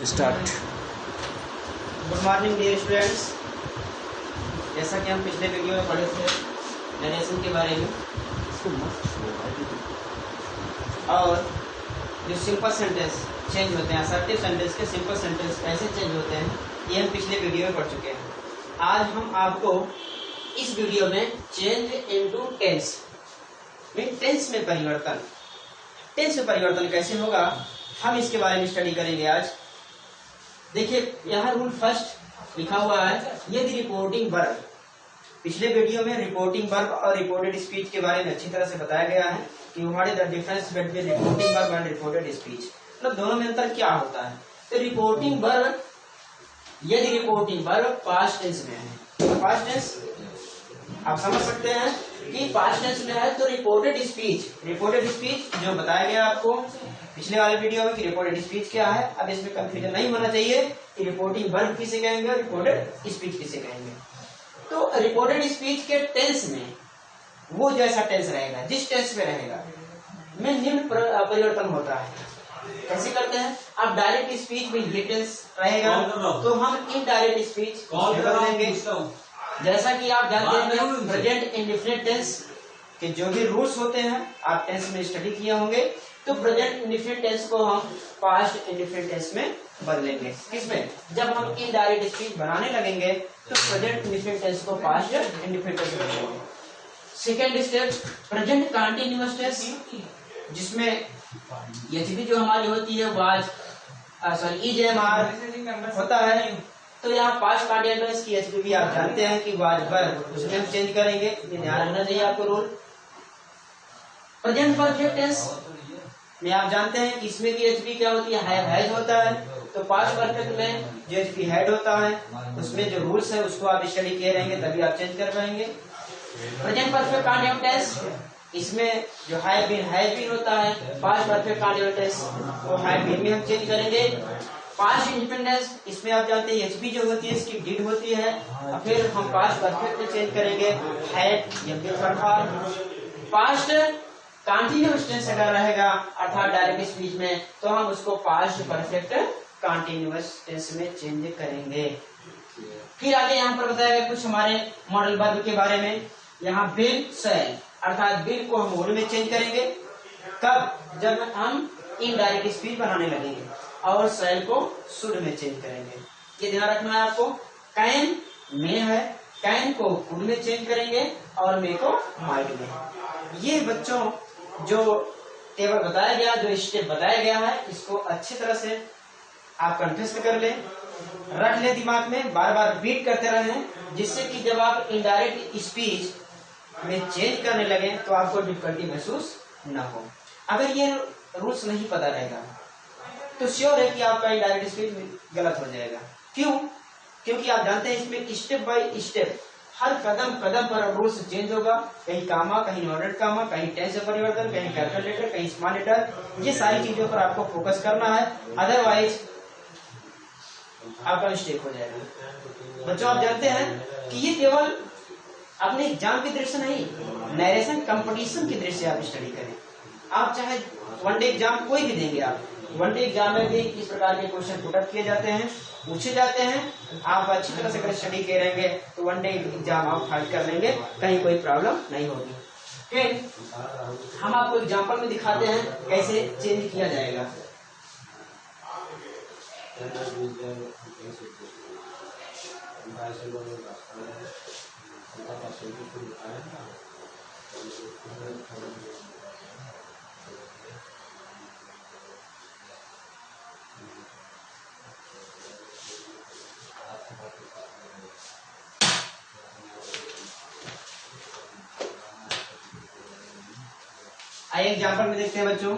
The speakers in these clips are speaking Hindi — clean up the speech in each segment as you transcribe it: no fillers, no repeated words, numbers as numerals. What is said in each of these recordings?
Start. Good morning dear students. जैसा कि हम पिछले वीडियो में पढ़े थे नरेशन के बारे में और जो सिंपल सेंटेंस चेंज होते हैं, असर्टिव सेंटेंस के सिंपल सेंटेंस कैसे चेंज होते हैं, ये हम पिछले वीडियो में पढ़ चुके हैं। आज हम आपको इस वीडियो में चेंज इनटू टेंस टेंस में परिवर्तन, टेंस में परिवर्तन कैसे होगा हम इसके बारे में स्टडी करेंगे आज। देखिए यहाँ रूल फर्स्ट लिखा हुआ है, यदि रिपोर्टिंग वर्ब, पिछले वीडियो में रिपोर्टिंग वर्ब और रिपोर्टेड स्पीच के बारे में अच्छी तरह से बताया गया है कि what is the difference between reporting verb and reported speech, मतलब दोनों में अंतर क्या होता है। तो रिपोर्टिंग वर्ब, यदि रिपोर्टिंग वर्ब पास्ट टेंस में है, तो पास्ट टेंस आप समझ सकते हैं कि पास्ट टेंस में है, तो रिपोर्टेड स्पीच जो बताया गया आपको पिछले वाले वीडियो में कि रिपोर्टेड स्पीच क्या है। अब इसमें कंफ्यूजन नहीं होना चाहिए कि रिपोर्टिंग वर्ब किसे कहेंगे और रिपोर्टेड स्पीच किसे कहेंगे। तो रिपोर्टेड स्पीच के टेंस में वो जैसा टेंस रहेगा, जिस टेंस में रहेगा में निम्न परिवर्तन होता है। कैसे करते हैं, आप डायरेक्ट स्पीच में ये टेंस रहेगा तो हम इनडायरेक्ट स्पीच बदलेंगे। जैसा कि आप जानते हैं प्रेजेंट इंडेफिनिट टेंस के जो भी रूल्स होते हैं आप टेंस में स्टडी किए होंगे, तो प्रेजेंट इंडेफिनिट टेंस को हम पास्ट इंडेफिनिट टेंस में बदलेंगे। किसमें, जब हम इनडायरेक्ट स्पीच बनाने लगेंगे तो प्रेजेंट इंडेफिनिट टेंस को पास्ट इंडेफिनिट टेंस में बदलेंगे। Second step present continuous tense, जिसमें एचबी जो हमारी होती है वाज ईजेएमआर होता है, तो यहाँ पास्ट कंटीन्यूअस की एचबी भी आप जानते हैं कि वाज वर, उसमें हम चेंज करेंगे, ये ध्यान रखना चाहिए आपको रूल। प्रेजेंट परफेक्ट टेंस में आप जानते हैं कि इसमें भी एचबी क्या होती है, हैज होता है, तो पास्ट परफेक्ट में जो एचबी हैड होता है उसमें जो रूल्स है उसको आप स्टडी किए रहेंगे तभी आप चेंज कर पाएंगे। प्रेजेंट परफेक्ट कंटीन्यूअस टेंस, इसमें जो हैव बीन होता है, पास्ट परफेक्ट कंटीन्यूअस टेंस वो हैव बीन में हम चेंज करेंगे। पास्ट इंडिपेंडेंस, इसमें आप जानते हैं एचबी जो होती है इसकी डिड होती है, और फिर हम पास्ट परफेक्ट में चेंज करेंगे हैड या फिर पास्ट कंटीन्यूअस टेंस अगर रहेगा अर्थात डायरेक्ट स्पीच में, तो हम उसको पास्ट परफेक्ट कंटीन्यूअस टेंस में चेंज करेंगे। फिर आगे यहाँ पर बताया गया कुछ हमारे मॉडल वर्ब के बारे में। यहाँ विल शैल अर्थात विल को हम मोड में चेंज करेंगे, कब, जब हम इनडायरेक्ट स्पीच बनाने लगेंगे, और शैल को शुड में चेंज करेंगे। ये ध्यान रखना है आपको। कैन में है, कैन को कुड में चेंज करेंगे और मे को माइट में। ये बच्चों जो टेबल बताया गया, जो स्टेप बताया गया है, इसको अच्छी तरह से आप कंठस्थ कर ले, रख ले दिमाग में, बार बार रिपीट करते रहें, जिससे कि जब आप इनडायरेक्ट स्पीच में चेंज करने लगे तो आपको डिफिकल्टी महसूस न हो। अगर ये रूल्स नहीं पता रहेगा तो श्योर है कि आपका इनडायरेक्ट स्पीच गलत हो जाएगा। क्यों? क्योंकि आप जानते हैं इसमें स्टेप बाय स्टेप हर कदम कदम पर रूल्स चेंज होगा, कहीं कामा, कहीं नॉटेड कामा, कहीं टेंस से परिवर्तन, कहीं कैपिटल लेटर, कहीं स्मॉल लेटर, ये सारी चीजों पर आपको फोकस करना है, अदरवाइज आपका मिस्टेक हो जाएगा। बच्चों आप जानते हैं कि ये केवल अपने एग्जाम की दृष्टि से नहीं, नरेशन कंपटीशन की दृष्टि से आप स्टडी करें। आप चाहे वनडे एग्जाम कोई भी देंगे, आप वनडे एग्जाम में भी इस प्रकार के क्वेश्चन पुटअप किए जाते हैं, पूछे जाते हैं। आप अच्छी तरह से अगर स्टडी किए रहेंगे तो वनडे एग्जाम आप फाइट कर लेंगे, कहीं कोई प्रॉब्लम नहीं होगी। फिर हम आपको एग्जाम्पल में दिखाते हैं कैसे चेंज किया जाएगा। आइए एग्जाम्पल में देखते हैं बच्चों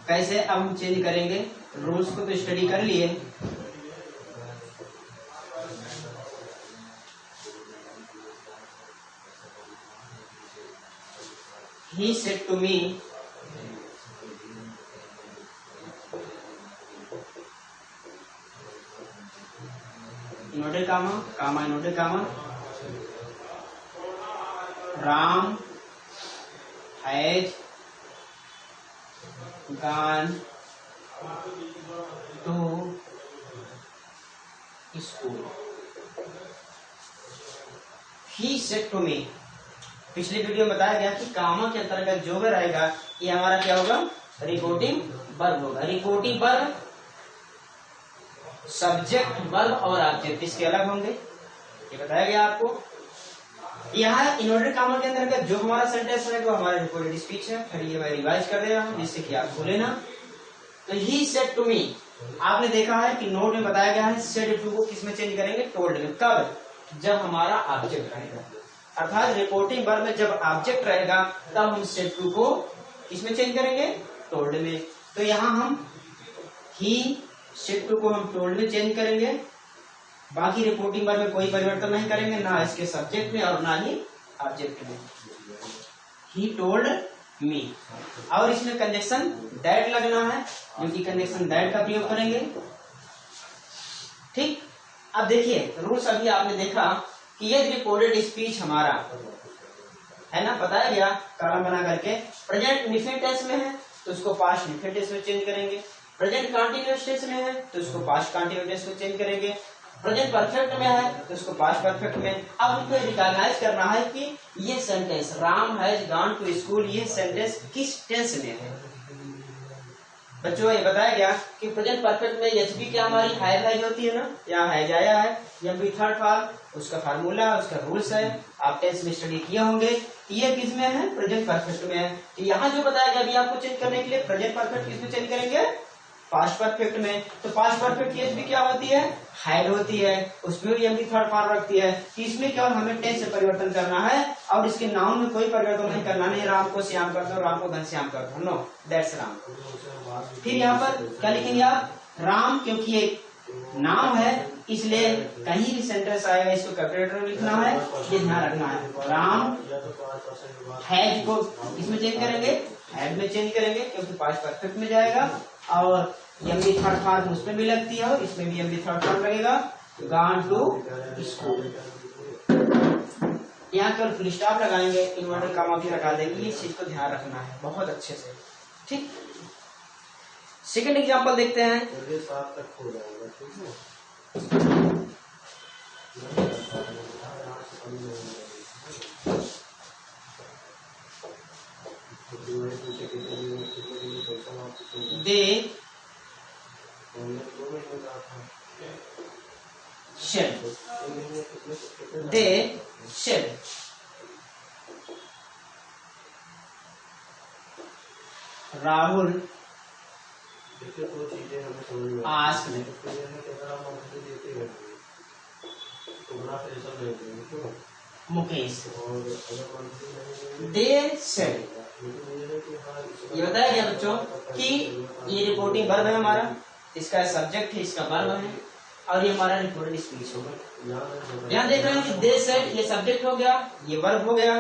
कैसे अब हम चेंज करेंगे। रूल्स को तो स्टडी कर लिए, he said to me, inverted comma, comma inverted comma, Ram has gone to school. He said to me, पिछली वीडियो में बताया गया कि कामा के अंतर्गत जो भी रहेगा ये हमारा क्या होगा, रिपोर्टिंग वर्ब होगा। रिपोर्टिंग वर्ब सब्जेक्ट वर्ब और ऑब्जेक्ट इसके अलग होंगे, ये बताया गया आपको। यहाँ इन्वर्टेड कामा के अंतर्गत जो हमारा सेंटेंस है वो हमारा रिपोर्टेड स्पीच है। फिर ये मैं रिवाइज कर दे रहा हूँ जिससे कि आप भूले ना। तो ही सेड टू मी, आपने देखा है कि नोट में बताया गया है सेड टू को किसमें चेंज करेंगे, टोल्ड में। कब, जब हमारा ऑब्जेक्ट रहेगा, अर्थात रिपोर्टिंग वर्ब में जब ऑब्जेक्ट रहेगा तब हम सेड टू को किसमें चेंज करेंगे, टोल्ड में। तो यहाँ हम ही सेड टू को हम टोल्ड में चेंज करेंगे, बाकी रिपोर्टिंग वर्ब में कोई परिवर्तन नहीं करेंगे, ना इसके सब्जेक्ट में और ना ही ऑब्जेक्ट में। ही टोल्ड मी, और इसमें कंजक्शन दैट लगना है, क्योंकि कंजक्शन दैट का प्रयोग करेंगे। ठीक, अब देखिए रूल्स अभी आपने देखा कि ये रिपोर्टेड स्पीच हमारा है ना, बताया गया कॉलम बना करके। प्रेजेंट इंडेफिनिट टेंस में है तो उसको पास्ट इंडेफिनिट टेंस में चेंज करेंगे। प्रेजेंट कंटीन्यूअस टेंस में है तो उसको पास्ट कंटीन्यूअस टेंस में चेंज करेंगे। प्रेजेंट परफेक्ट में है तो उसको पास्ट परफेक्ट में। अब हमको रिकॉग्नाइज करना है कि ये sentence Ram has gone to school, ये सेंटेंस किस टेंस में है। बच्चों ये बताया गया कि प्रेजेंट परफेक्ट में एचबी क्या हमारी हैज होती है ना, यहाँ हैज आया है, ये भी थर्ड फॉर्म, उसका फार्मूला, उसका रूल्स है, आप टेंस में स्टडी किए होंगे। ये किस में है, प्रेजेंट परफेक्ट में है। तो यहाँ जो बताया गया अभी आपको चेंज करने के लिए प्रेजेंट परफेक्ट किस में चेंज करेंगे, पास्ट परफेक्ट में। तो पास्ट परफेक्ट की एचबी क्या होती है, हैड होती है, उसमें भी एमबी थर्ड फॉर्म रखती है। तो इसमें केवल हमें टेंस से परिवर्तन करना है और इसके नाम में कोई परिवर्तन नहीं करना, नहीं राम को श्याम कर दो, राम को घनश्याम कर दो, नो दैट्स राम। फिर यहाँ पर क्या लिखेंगे आप, राम, क्योंकि एक नाम है इसलिए कहीं भी सेंटेंस आएगा इसको कैपिटल में लिखना है, ये ध्यान रखना है। राम हैज को इसमें चेंज करेंगे, हैड में चेंज करेंगे क्योंकि पास्ट परफेक्ट में जाएगा, और एमबी थर्ड फॉर्म उसमें भी लगती है और इसमें भी एमबी थर्ड फॉर्म लगेगा। गॉन टू स्कूल, यहाँ केवल फुल स्टॉप लगाएंगे, इन्वर्टेड कॉमा भी लगा देंगे, ये चीज को ध्यान रखना है बहुत अच्छे से। ठीक, सेकंड एग्जांपल देखते हैं। They said Rahul asked Mukesh. They said, ये बताया गया बच्चों कि ये रिपोर्टिंग वर्ब है हमारा, इसका सब्जेक्ट है, इसका वर्ब है और ये हमारा रिपोर्टेड स्पीच होगा। यहाँ देख रहे हैं कि दे सेड, ये सब्जेक्ट हो गया, ये वर्ब हो गया।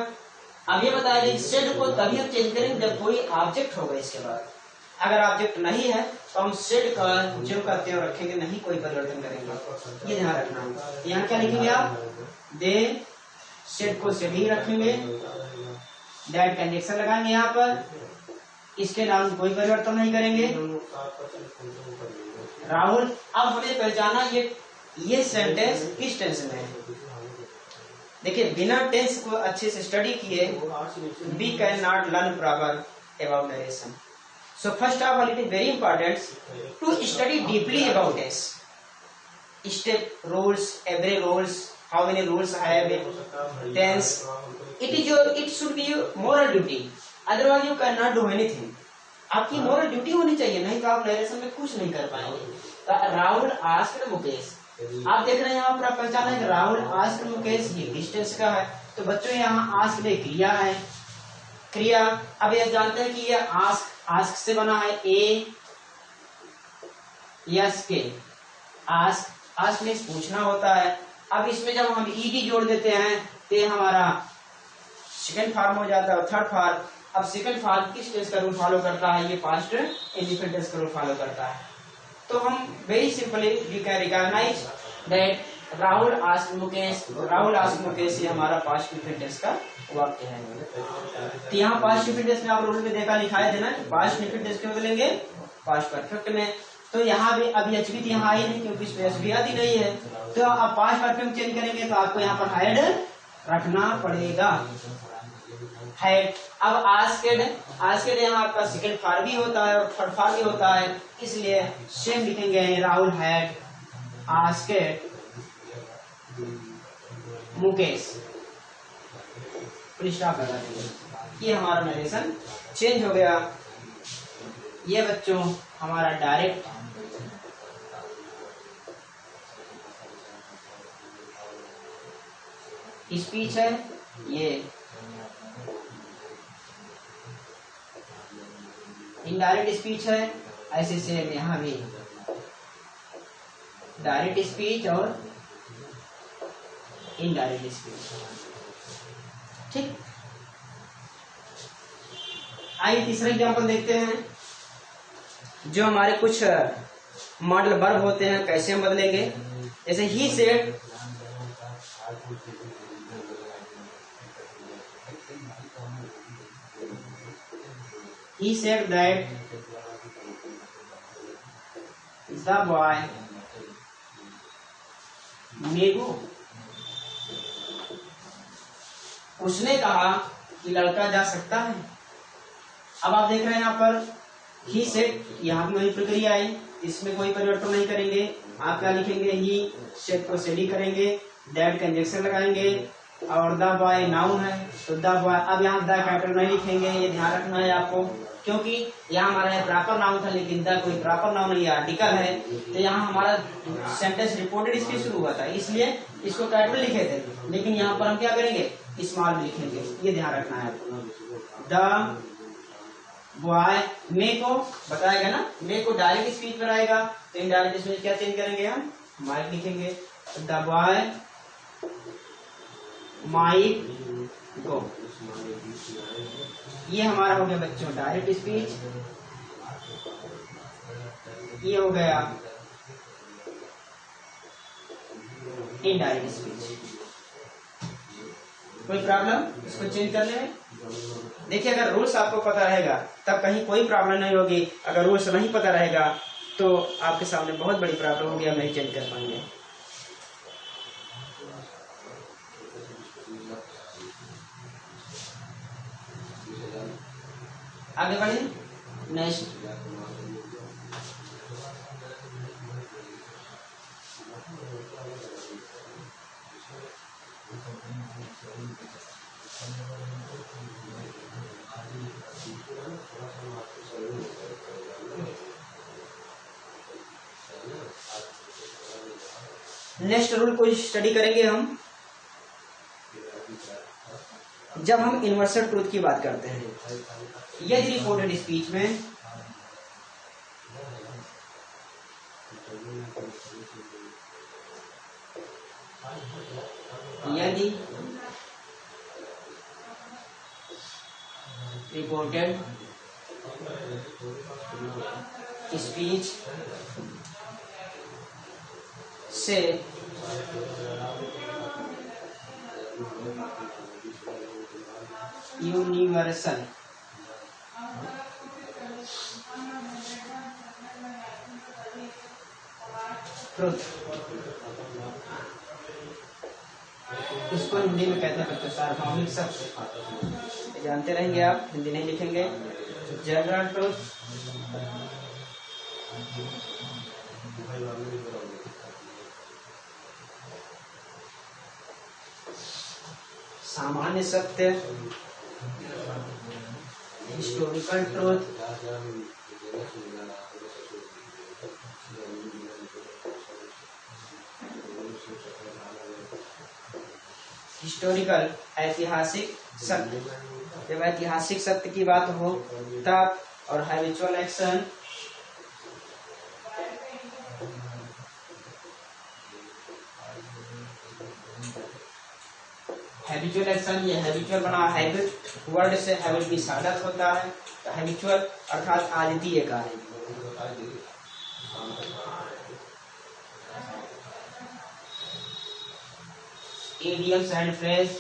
अब ये बताया गया सेड को तभी हम चेंज करेंगे जब कोई ऑब्जेक्ट होगा इसके बाद। अगर ऑब्जेक्ट नहीं है तो हम सेड का जो का त्यों रखेंगे, नहीं कोई परिवर्तन करेंगे, ये ध्यान रखना है। यहाँ क्या लिखेंगे आप, दे सेड को सेड ही रखेंगे, दैट कंजक्शन लगाएंगे यहाँ पर, इसके नाम कोई परिवर्तन नहीं करेंगे। राहुल, अब हमें पहचाना ये सेंटेंस किस टेंस में है। देखिए बिना टेंस को अच्छे से स्टडी किए we can not learn proper about narration. So first of all it is very important to study deeply about tense, step rules, every rules, how many rules have tense. It should be moral duty, otherwise you can not do anything. आपकी मोरल ड्यूटी होनी चाहिए, नहीं तो आप नरेशन में कुछ नहीं कर पाएंगे। तो राहुल आस्क्ड मुकेश, आप देख रहे हैं यहाँ पर आप पहचाना है राहुल आस्क्ड मुकेश, ये किस टेंस का है। तो बच्चों यहाँ आस्क्ड क्रिया है, क्रिया। अब ये जानते हैं कि ये आस्क से बना है, ए यस के, आस्क में पूछना होता है। अब इसमें जब हम ईडी जोड़ देते हैं तो ये हमारा सेकंड फॉर्म हो जाता है, थर्ड फॉर्म। अब सेकंड फॉर्म किस टेंस का रूल फॉलो करता है, ये पास्ट इंडिफिनिट टेंस का रूल फॉलो करता है। तो हम very simply we can recognise that Rahul asked Mukesh, Rahul asked Mukesh ये हमारा पास्ट इंडिफिनिट टेंस का वाक्य है। तो यहाँ पास्ट इंडिफिनिट टेंस में आप रूल में देखा लिखाया देना कि पास्ट इंडिफिनिट टेंस क्यों बोलेंगे, पास्ट परफेक्ट में। तो यहाँ भी अभी एच बी यहाँ आई नहीं क्योंकि स्पेस भी आती नहीं है। तो अब पास्ट परफ्यूम चेंज करेंगे तो आपको यहाँ पर हेड रखना पड़ेगा, हेड। अब आस्केड यहाँ आपका सेकंड फॉर्म भी होता है और थर्ड फॉर्म भी होता है, इसलिए सेम लिखेंगे Rahul had asked Mukesh, stop लगा देंगे। ये हमारा नरेशन चेंज हो गया। ये बच्चों हमारा डायरेक्ट स्पीच है, ये इनडायरेक्ट स्पीच है। ऐसे सेम यहाँ भी डायरेक्ट स्पीच और इनडायरेक्ट स्पीच, ठीक। आइए तीसरा एग्जाम्पल देखते हैं। जो हमारे कुछ मॉडल वर्ब होते हैं कैसे हम बदलेंगे। जैसे he said, he said that the boy may go, उसने कहा कि लड़का जा सकता है। अब आप देख रहे हैं यहाँ पर ही सेड, यहाँ पर वही प्रक्रिया आई, इसमें कोई परिवर्तन नहीं करेंगे। आप क्या लिखेंगे, ही सेड को सेड ही करेंगे, दैट कंजक्शन लगाएंगे और द बॉय नाउन है तो द बॉय। अब यहाँ द कैपिटल नहीं लिखेंगे, ये ध्यान रखना है आपको, क्योंकि यहाँ हमारा प्रॉपर नाउन था लेकिन द कोई प्रॉपर नाउन नहीं है, आर्टिकल है। तो यहाँ हमारा सेंटेंस रिपोर्टेड स्पीच शुरू हुआ था, इसलिए इसको कैपिटल लिखे थे, लेकिन यहाँ पर हम क्या करेंगे, स्मॉल में लिखेंगे, ये ध्यान रखना है आपको। द बॉय मे को बताएगा ना, मे को डायरेक्ट स्पीच पर आएगा तो इनडायरेक्ट स्पीच क्या चेंज करेंगे, हम माइक लिखेंगे। द बॉय माइक गो, ये हमारा हो गया बच्चों डायरेक्ट स्पीच, ये हो गया इनडायरेक्ट स्पीच। कोई प्रॉब्लम इसको चेंज करने में? देखिए अगर रूल्स आपको पता रहेगा तब कहीं कोई प्रॉब्लम नहीं होगी, अगर रूल्स नहीं पता रहेगा तो आपके सामने बहुत बड़ी प्रॉब्लम होगी, आप नहीं चेंज कर पाएंगे। आगे बढ़े नेक्स्ट। नेक्स्ट रूल को स्टडी करेंगे हम जब हम यूनिवर्सल ट्रूथ की बात करते हैं। यदि रिपोर्टेड स्पीच में यदि रिपोर्टेड स्पीच से यूनिवर्सल ट्रुथ, इसको हिंदी में कहते हैं बच्चों सार्वभौमिक सत्य, जानते रहेंगे आप, हिंदी नहीं लिखेंगे। जनरल ट्रुथ, सामान्य सत्य, हिस्टोरिकल ट्रुथ, हिस्टोरिकल ऐतिहासिक सत्य, जब ऐतिहासिक सत्य की बात हो तब, और हैबिचुअल एक्शन, हैबिचुअल एक्शन, ये हैबिचुअल बना, हैबिट वर्ड से हैबिट की सादत होता है, तो हैबिचुअल अर्थात आदतीय कार्य। इडियम्स एंड फ्रेज,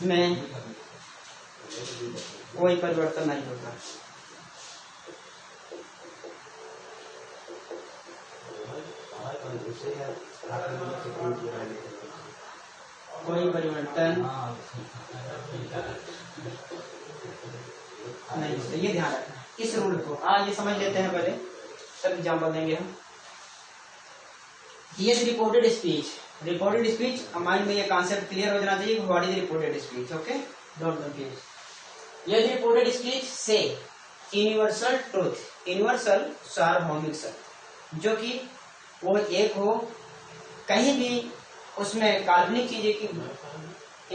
में कोई परिवर्तन नहीं होता। कोई परिवर्तन नहीं होता, ये ध्यान रखना इस रूल को। आज ये समझ लेते हैं पहले, तब एग्जाम्पल देंगे हम। ये reported speech, reported speech mind में ये कॉन्सेप्ट क्लियर हो जाना चाहिए। What is reported speech? Okay, don't confuse. ये रिपोर्टेड स्पीच से यूनिवर्सल ट्रूथ, यूनिवर्सल सार्वभौमिक सत्य, जो कि वो एक हो, कहीं भी उसमें काल्पनिक चीजें की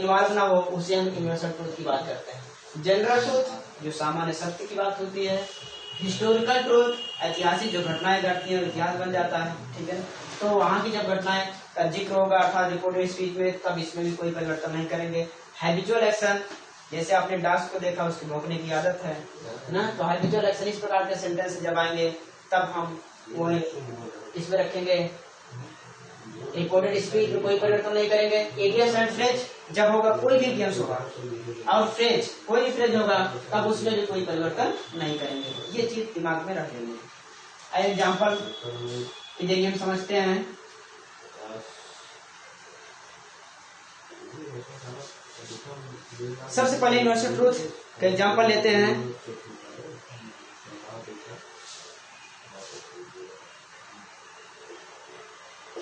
इन्वॉल्व ना हो, उसे हम यूनिवर्सल ट्रूथ की बात करते हैं। जनरल ट्रूथ जो सामान्य सत्य की बात होती है। हिस्टोरिकल ट्रूथ ऐतिहासिक जो घटनाएं घटती हैं इतिहास बन जाता है, ठीक है। तो वहाँ की जब घटनाएं का जिक्र होगा अर्थात रिपोर्टेड स्पीच में, तब इसमें भी कोई परिवर्तन नहीं करेंगे। हैबिचुअल एक्शन, जैसे आपने डॉग्स को देखा, उसकी भौंकने की आदत है ना, तो हैबिचुअल एक्शन इस प्रकार के सेंटेंस जब आएंगे तब हम वो इसमें रखेंगे। रिपोर्टेड स्पीच में कोई परिवर्तन नहीं करेंगे। इडियम्स एंड फ्रेज जब होगा, कोई भी इडियम्स होगा और फ्रेज कोई भी फ्रेज होगा, तब उसमें भी कोई परिवर्तन नहीं करेंगे। ये चीज दिमाग में रख लेंगे। एग्जाम्पल के जरिए हम समझते हैं। सबसे पहले यूनिवर्सल ट्रूथ का एग्जाम्पल लेते हैं।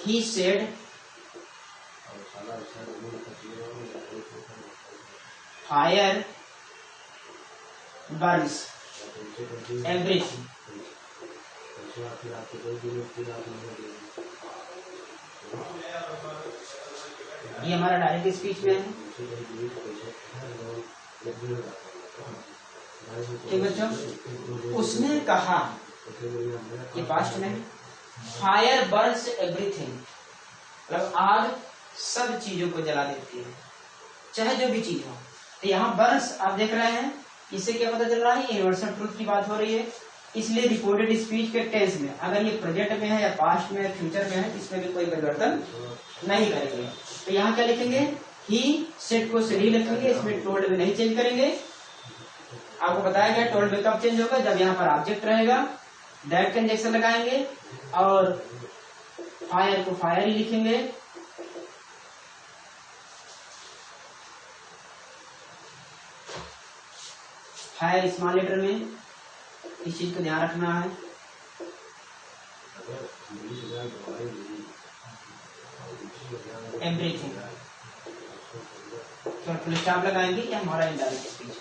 He said fire burns everything. ये हमारा डायरेक्ट स्पीच में है, ठीक बच्चों। उसने कहा, ये पास्ट में, फायर बर्न्स एवरीथिंग, मतलब आग सब चीजों को जला देती है, चाहे जो भी चीज हो। तो यहाँ बर्न्स आप देख रहे हैं, इससे क्या पता चल रहा है, यूनिवर्सल ट्रूथ की बात हो रही है। इसलिए रिपोर्टेड स्पीच के टेंस में अगर ये प्रेजेंट में है या पास्ट में, फ्यूचर में है, इसमें भी कोई परिवर्तन नहीं करेंगे। तो यहाँ क्या लिखेंगे, ही सेड को सेड ही लिखेंगे, इसमें टोल्ड में नहीं चेंज करेंगे। आपको बताया गया टोल्ड में कब चेंज होगा, जब यहाँ पर ऑब्जेक्ट रहेगा, दैट कंजक्शन लगाएंगे और फायर को फायर ही लिखेंगे। फायर स्मॉल लेटर में, इस चीज को ध्यान रखना है। एवरीथिंग तो फुल स्टॉप लगाएंगे, ये हमारा इनडायरेक्ट स्पीच है।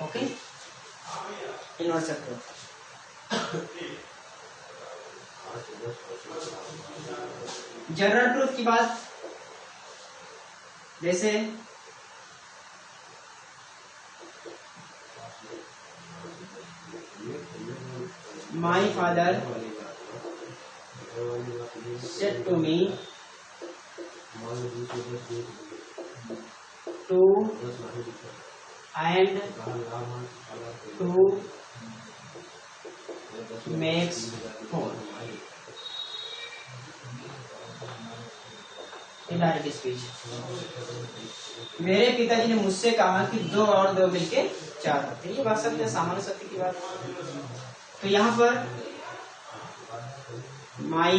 Okay, universal truth. General truth की बात, जैसे my father said to me two and two makes four, indirect speech. मेरे पिताजी ने मुझसे कहा कि 2 और 2 मिलके 4 होते हैं। ये बात सत्य, सामान्य सत्य की बात। तो यहाँ पर माई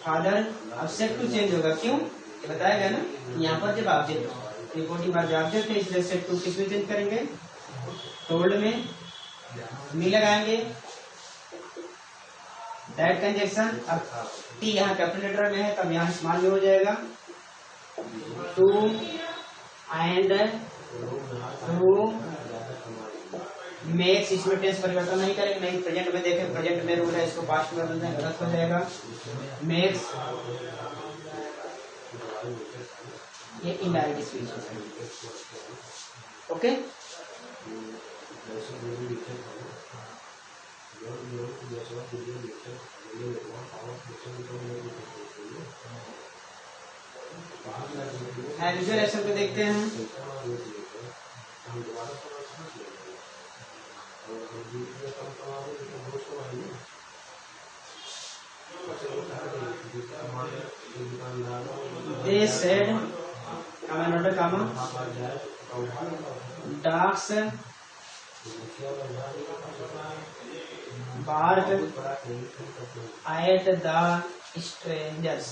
फादर, अब सेट टू चेंज होगा, क्यों, ये बताया गया ना। यहाँ पर जब ऑब्जेक्ट रिपोर्टिंग बार ऑब्जेक्ट है, इसलिए सेट टू किस में चेंज करेंगे, टोल्ड में, मी लगाएंगे, दैट कंजक्शन। अब टी यहाँ कैपिटल लेटर में है, तब यहाँ स्मॉल में हो जाएगा। टू एंड टू मेक्स, इसमें टेंस परिवर्तन नहीं करेंगे, नहीं प्रेजेंट में देखें, प्रेजेंट में रूल है, इसको पास्ट में बदलना है, गलत हो जाएगा। मेक्स, ये इनडायरेक्ट स्पीच है। ओके, विजुअल एक्शन को देखते हैं। They said, comma, dogs barked at the strangers.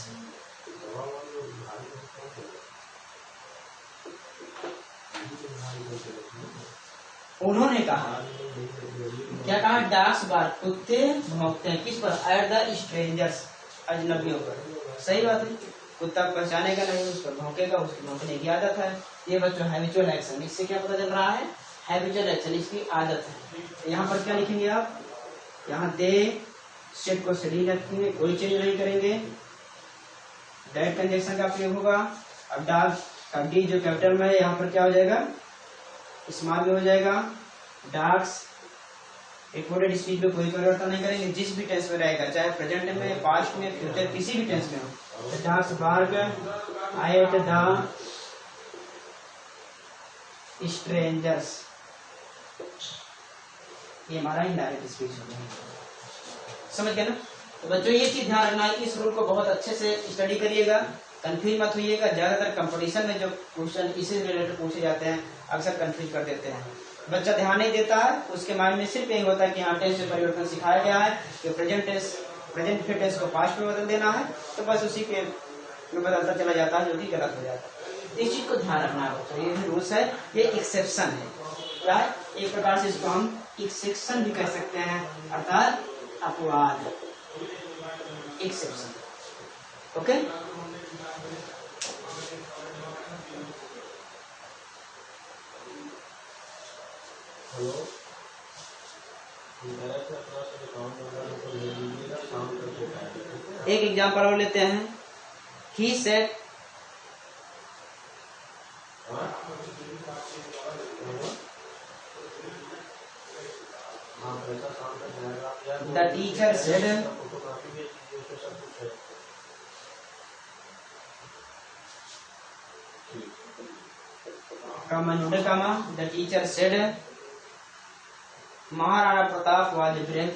उन्होंने कहा, क्या कहा? डॉग्स बार्क, कुत्ते भौंकते हैं किस पर? एट द स्ट्रेंजर्स, अजनबियों पर। सही बात है, कुत्ता पहचानेगा नहीं, उस पर भौंकेगा, उसकी भौंकने की आदत है। ये बच्चों हैबिचुअल एक्शन, इससे क्या पता चल रहा है? हैबिचुअल एक्शन, इसकी आदत है। यहाँ पर क्या लिखेंगे आप? यहाँ दे सेट को सही रखेंगे, कोई चेंज नहीं करेंगे। दैट कंजक्शन का प्रयोग होगा। अब डॉग का डी जो कैपिटल में है, यहाँ पर क्या हो जाएगा? स्मॉल में हो जाएगा। डॉग्स रिकॉर्डेड स्पीच में कोई परिवर्तन नहीं करेंगे, जिस भी टेंस में रहेगा, चाहे प्रेजेंट में, पास्ट में, फ्यूचर, किसी भी टेंस में हो। Dogs bark at the strangers, ये हमारा इनडायरेक्ट स्पीच हो गया। समझ गए ना? तो बच्चों ये चीज ध्यान रखना है कि इस रूल को बहुत अच्छे से स्टडी करिएगा, कंफ्यूज मत होइएगा। ज्यादातर कंपटीशन में जो क्वेश्चन इसी से रिलेटेड पूछे जाते हैं, अक्सर कंफ्यूज कर देते हैं। बच्चा ध्यान नहीं देता है, उसके माइंड में सिर्फ यही होता है कि यहाँ टेंस में परिवर्तन सिखाया गया है कि प्रेजेंट के टेंस को पास्ट में बदल देना है, तो बस उसी के में बदलता चला जाता है, जो कि गलत हो जाता है। इस चीज को ध्यान रखना है बच्चों, ये रूल्स है, ये एक्सेप्शन है। क्या है? एक प्रकार से इसको हम एक्सेप्शन भी कह सकते हैं, अर्थात अपवाद, एक्सेप्शन। ओके, एक एग्जाम्पल और लेते हैं। He said, the teacher said, the teacher said, Maharana Pratap was brave.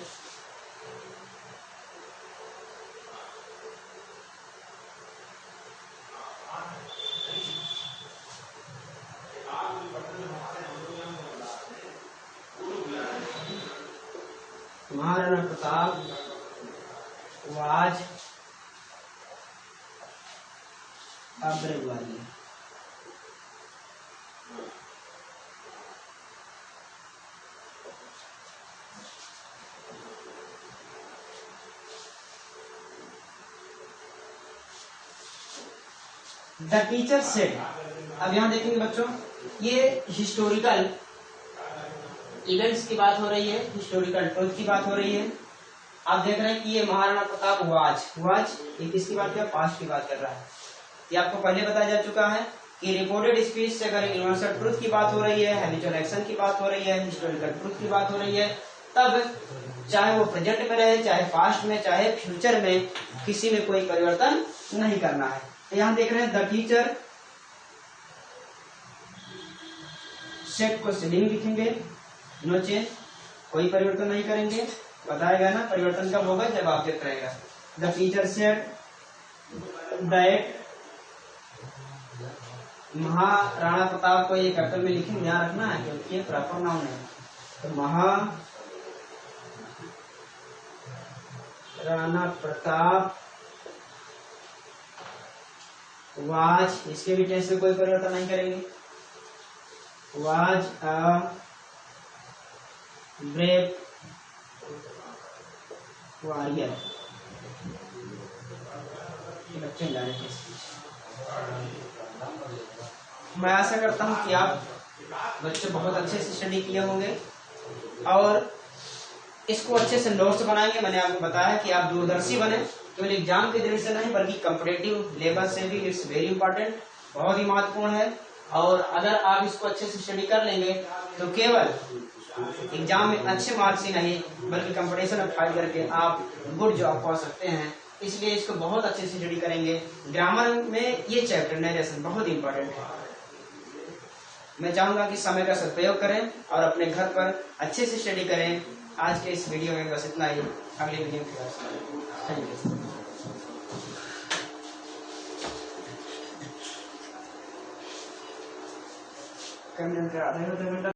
Maharana Pratap was a brave warrior. The teacher said, अब यहाँ देखेंगे बच्चों, ये हिस्टोरिकल इवेंट्स की बात हो रही है, हिस्टोरिकल ट्रुथ की बात हो रही है। आप देख रहे हैं कि ये महाराणा प्रताप वाज ये किसकी बात कर? पास्ट की बात कर रहा है। ये आपको पहले बताया जा चुका है कि रिकॉर्डेड स्पीच से अगर यूनिवर्सल ट्रुथ की बात हो रही है, हैबिचुअल एक्शन की बात हो रही है, हिस्टोरिकल ट्रुथ की बात हो रही है, तब चाहे वो प्रेजेंट में रहे, चाहे पास्ट में, चाहे फ्यूचर में, किसी में कोई परिवर्तन नहीं करना है। यहाँ देख रहे हैं द टीचर सेट को स्पेलिंग लिखेंगे, नो चेंज, कोई परिवर्तन नहीं करेंगे। बताएगा ना परिवर्तन कब होगा? जब ऑब्जेक्ट रहेगा। The teacher said that, Maharana Pratap को ये कैपिटल में लिखेंगे, ध्यान रखना है क्योंकि ये प्रॉपर नाउन है। तो महाराणा प्रताप वाज, इसके भी टेंस में कोई परिवर्तन नहीं करेंगे। Was a brave warrior. बच्चे मैं आशा करता हूँ कि आप बच्चे बहुत अच्छे से स्टडी किए होंगे और इसको अच्छे से नोट्स बनाएंगे। मैंने आपको बताया कि आप दूरदर्शी बने, केवल एग्जाम के दृष्टि से नहीं बल्कि कंपटीटिव लेवल से भी। इट्स वेरी इंपॉर्टेंट, बहुत ही महत्वपूर्ण है। और अगर आप इसको अच्छे से स्टडी कर लेंगे तो केवल एग्जाम में अच्छे मार्क्स ही नहीं बल्कि कंपटीशन में फाइट करके आप गुड जॉब पा सकते हैं। इसलिए इसको बहुत अच्छे से स्टडी करेंगे। ग्रामर में ये चैप्टर नरेशन बहुत इंपॉर्टेंट है। मैं चाहूंगा कि समय का सदुपयोग करें और अपने घर पर अच्छे से स्टडी करें। आज के इस वीडियो में बस इतना ही, अगले वीडियो में थैंक यू। करने में आधा घंटा